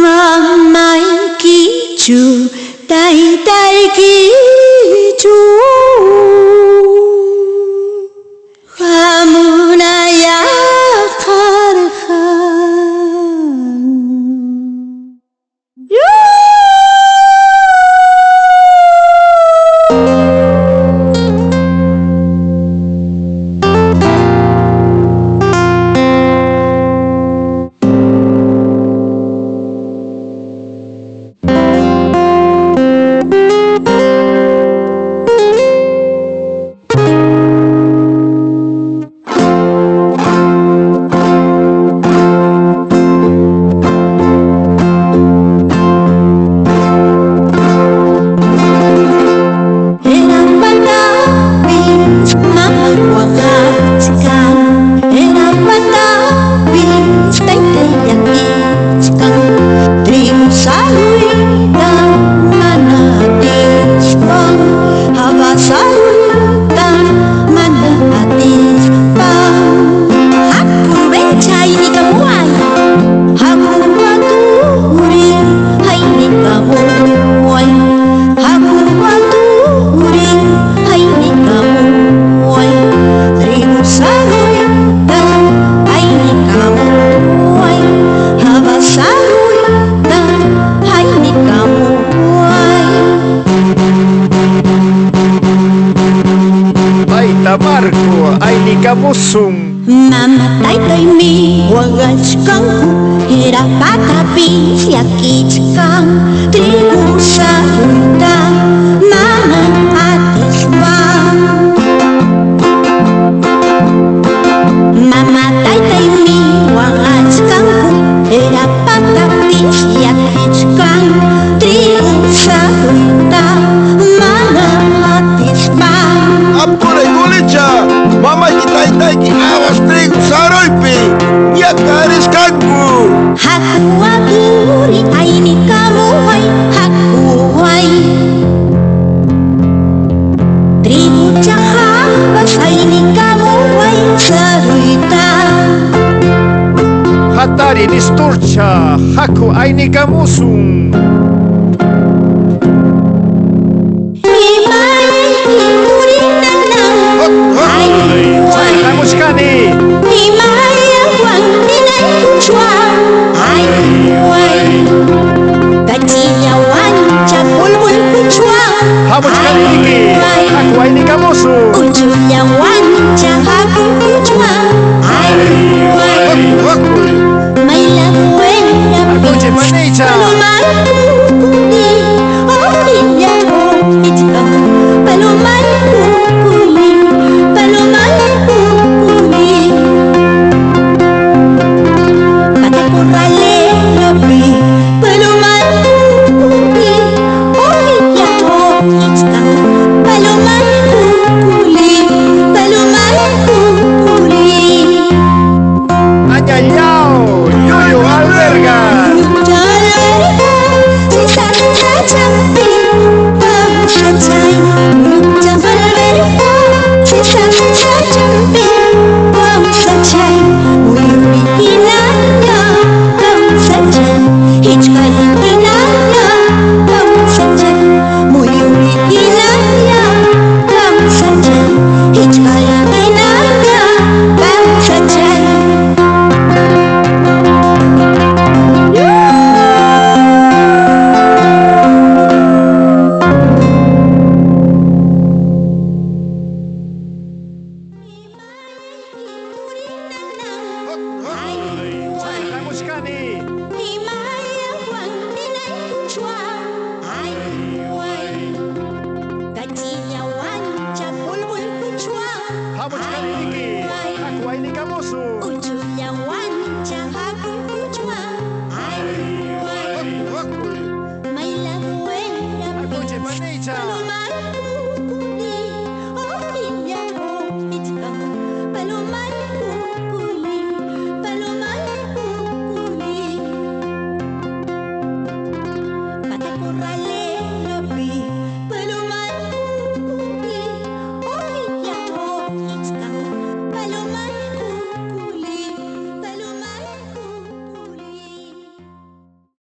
Mamai kicu, tai kicu. Kamu naya karhan. Marco ay ni kamusung Mamatay kay mi wagas kang hira patapi yakit kang tribu sa unta mana atis bang Mamatay kay mi wagas kang hira patapi yakit kang tribu sa unta mana atis bang Apure gulicha mama kitay ki awas trig saroypi ya karis kagbu Haku aduri ay ni kamu ay haku ay Tribu jahabas ay ni kamu ay saruita hatari nisturcha haku ay ni kamusung Imay himuri nanang ay kamus kani